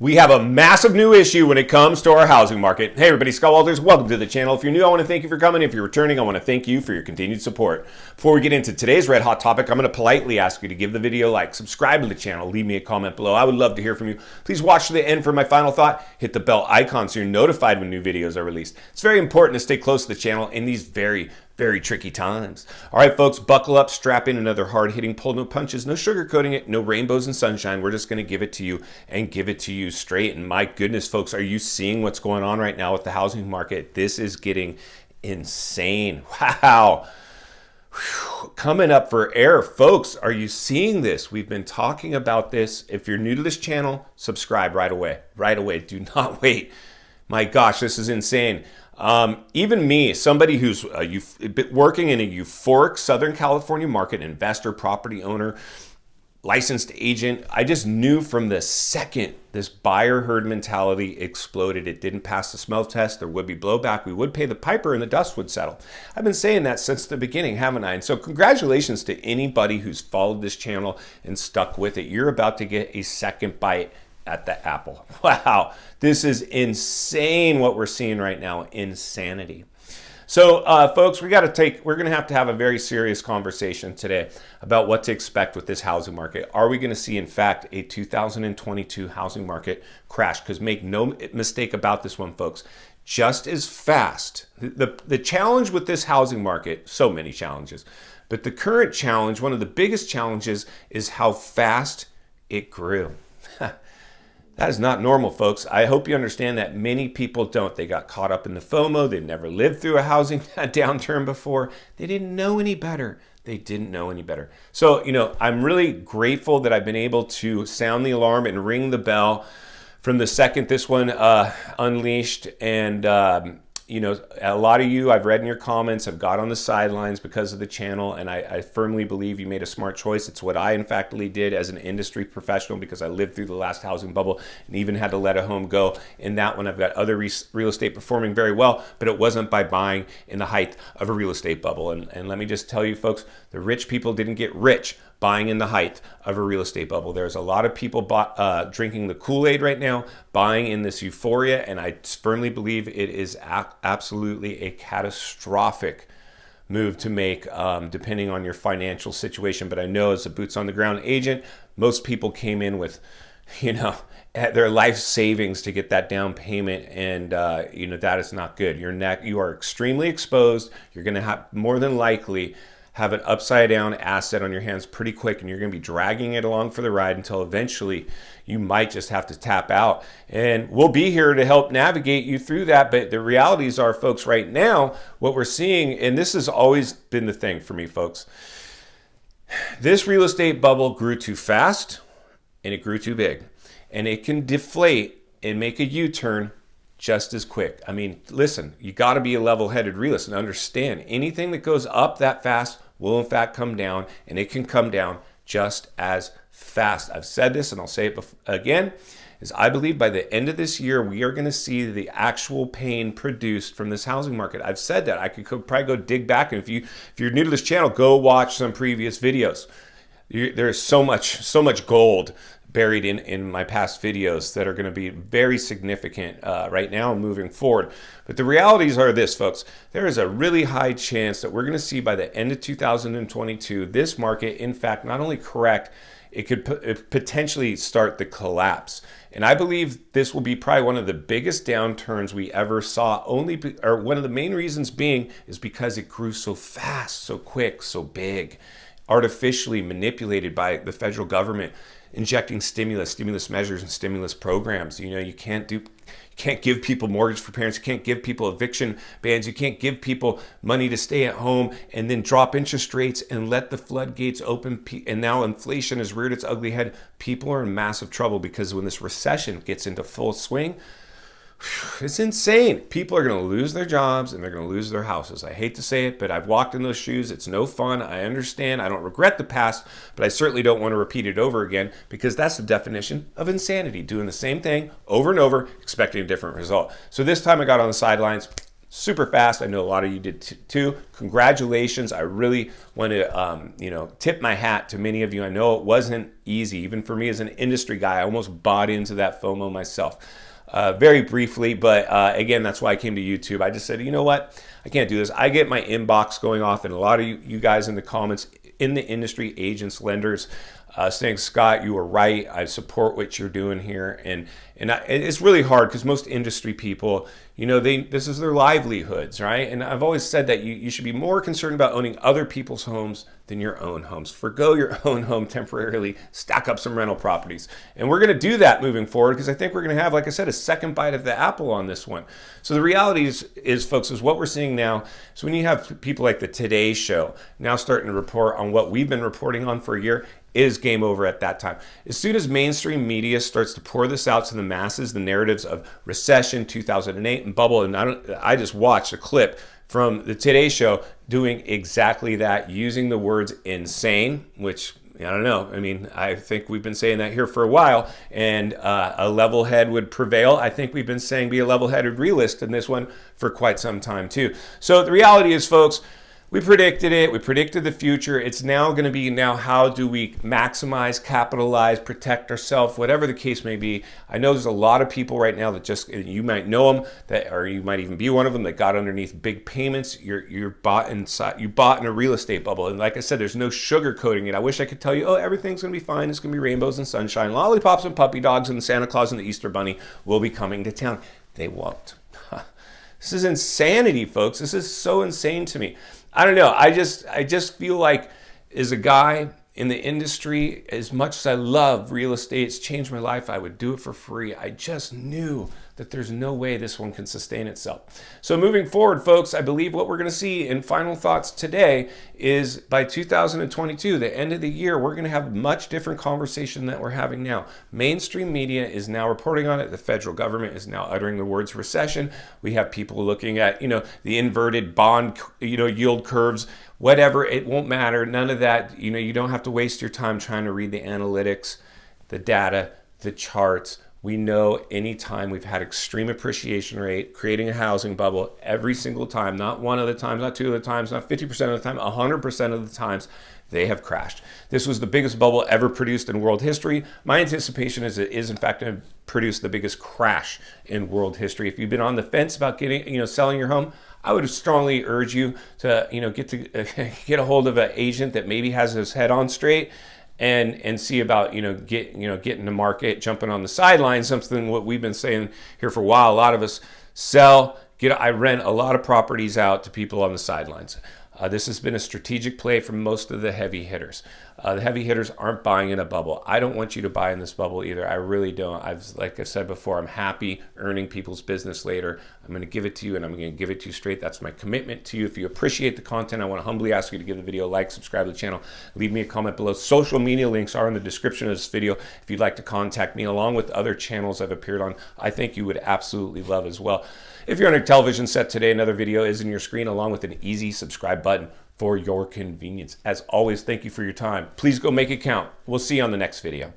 We have a massive new issue when it comes to our housing market. Hey everybody, Scott Walters, welcome to the channel. If you're new, I want to thank you for coming. If you're returning, I want to thank you for your continued support. Before we get into today's red hot topic, I'm going to politely ask you to give the video a like, subscribe to the channel, leave me a comment below. I would love to hear from you. Please watch to the end for my final thought. Hit the bell icon so you're notified when new videos are released. It's very important to stay close to the channel in these very tricky times. All right, folks, buckle up, strap in, another hard-hitting pull, no punches, no sugarcoating it, no rainbows and sunshine. We're just going to give it to you and give it to you straight. And my goodness, folks, are you seeing what's going on right now with the housing market? This is getting insane. Wow. Whew. Coming up for air, folks. Are you seeing this? We've been talking about this. If you're new to this channel, subscribe right away. Right away. Do not wait. My gosh, this is insane. Even me, somebody who's working in a euphoric Southern California market, investor, property owner, licensed agent, I just knew from the second this buyer herd mentality exploded, it didn't pass the smell test, there would be blowback, we would pay the piper and the dust would settle. I've been saying that since the beginning, haven't I? And so congratulations to anybody who's followed this channel and stuck with it. You're about to get a second bite at the apple. Wow, this is insane what we're seeing right now. Insanity. So folks, we're going to have a very serious conversation today about what to expect with this housing market. Are we going to see, in fact, a 2022 housing market crash? Because make no mistake about this one, folks, just as fast. The challenge with this housing market, so many challenges, but the current challenge, one of the biggest challenges, is how fast it grew. That is not normal, folks. I hope you understand that many people don't. They got caught up in the FOMO. They've never lived through a housing downturn before. They didn't know any better. They didn't know any better. So, I'm really grateful that I've been able to sound the alarm and ring the bell from the second this one unleashed. And, a lot of you, I've read in your comments, have got on the sidelines because of the channel, and I firmly believe you made a smart choice. It's what I, in fact, did as an industry professional because I lived through the last housing bubble and even had to let a home go. In that one, I've got other real estate performing very well, but it wasn't by buying in the height of a real estate bubble. And let me just tell you, folks, the rich people didn't get rich buying in the height of a real estate bubble. There's a lot of people drinking the Kool-Aid right now, buying in this euphoria, and I firmly believe it is absolutely a catastrophic move to make, depending on your financial situation. But I know as a boots on the ground agent, most people came in with, their life savings to get that down payment, and that is not good. You are extremely exposed. You're going to have more than likely have an upside down asset on your hands pretty quick, and you're going to be dragging it along for the ride until eventually you might just have to tap out. And we'll be here to help navigate you through that. But the realities are, folks, right now, what we're seeing, and this has always been the thing for me, folks, this real estate bubble grew too fast and it grew too big, and it can deflate and make a U-turn just as quick. I mean, listen, you got to be a level-headed realist and understand anything that goes up that fast will in fact come down, and it can come down just as fast. I've said this and I'll say it again, is I believe by the end of this year, we are going to see the actual pain produced from this housing market. I've said that. I could probably go dig back, and if you're new to this channel, go watch some previous videos. There's so much gold buried in my past videos that are going to be very significant right now and moving forward. But the realities are this, folks. There is a really high chance that we're going to see by the end of 2022, this market, in fact, not only correct, it could potentially start the collapse. And I believe this will be probably one of the biggest downturns we ever saw, or one of the main reasons being is because it grew so fast, so quick, so big, artificially manipulated by the federal government, injecting stimulus measures and stimulus programs. You can't give people mortgage forbearance. You can't give people eviction bans. You can't give people money to stay at home and then drop interest rates and let the floodgates open. And now inflation has reared its ugly head. People are in massive trouble because when this recession gets into full swing, it's insane. People are going to lose their jobs and they're going to lose their houses. I hate to say it, but I've walked in those shoes. It's no fun. I understand. I don't regret the past, but I certainly don't want to repeat it over again, because that's the definition of insanity, doing the same thing over and over, expecting a different result. So this time I got on the sidelines, super fast. I know a lot of you did too. Congratulations. I really want to, tip my hat to many of you. I know it wasn't easy. Even for me as an industry guy, I almost bought into that FOMO myself. Very briefly, but again, that's why I came to YouTube. I just said, you know what? I can't do this. I get my inbox going off, and a lot of you guys in the comments, in the industry, agents, lenders, saying, Scott, you were right. I support what you're doing here. And it's really hard because most industry people, this is their livelihoods, right? And I've always said that you should be more concerned about owning other people's homes than your own homes. Forgo your own home temporarily, stack up some rental properties. And we're going to do that moving forward because I think we're going to have, like I said, a second bite of the apple on this one. So the reality is, folks, is what we're seeing now. So when you have people like the Today Show now starting to report on what we've been reporting on for a year, is game over at that time. As soon as mainstream media starts to pour this out to the masses, the narratives of recession, 2008, and bubble, and I just watched a clip from the Today Show doing exactly that, using the words insane, which I don't know. I mean, I think we've been saying that here for a while, and a level head would prevail. I think we've been saying be a level-headed realist in this one for quite some time too. So the reality is, folks, we predicted it. We predicted the future. It's now going to be how do we maximize, capitalize, protect ourselves, whatever the case may be. I know there's a lot of people right now that you might know them, or you might even be one of them, that got underneath big payments. You bought in a real estate bubble. And like I said, there's no sugarcoating it. I wish I could tell you, oh, everything's going to be fine. It's going to be rainbows and sunshine, lollipops and puppy dogs, and Santa Claus and the Easter Bunny will be coming to town. They won't. This is insanity, folks. This is so insane to me. I don't know. I just feel like, as a guy in the industry, as much as I love real estate, it's changed my life, I would do it for free. I just knew that there's no way this one can sustain itself. So moving forward, folks, I believe what we're going to see in final thoughts today is by 2022, the end of the year, we're going to have a much different conversation that we're having now. Mainstream media is now reporting on it. The federal government is now uttering the words recession. We have people looking at, the inverted bond, yield curves, whatever. It won't matter. None of that. You don't have to waste your time trying to read the analytics, the data, the charts. We know anytime we've had extreme appreciation rate, creating a housing bubble, every single time, not one of the times, not two of the times, not 50% of the time, 100% of the times, they have crashed. This was the biggest bubble ever produced in world history. My anticipation is it is, in fact, going to produce the biggest crash in world history. If you've been on the fence about selling your home, I would strongly urge you to, get a hold of an agent that maybe has his head on straight, and see about getting the market, jumping on the sidelines. Something what we've been saying here for a while. A lot of us sell. I rent a lot of properties out to people on the sidelines. This has been a strategic play for most of the heavy hitters. The heavy hitters aren't buying in a bubble. I don't want you to buy in this bubble either. I really don't. Like I said before, I'm happy earning people's business later. I'm going to give it to you, and I'm going to give it to you straight. That's my commitment to you. If you appreciate the content, I want to humbly ask you to give the video a like, subscribe to the channel, leave me a comment below. Social media links are in the description of this video if you'd like to contact me, along with other channels I've appeared on. I think you would absolutely love as well. If you're on a television set today, another video is in your screen, along with an easy subscribe button for your convenience. As always, thank you for your time. Please go make it count. We'll see you on the next video.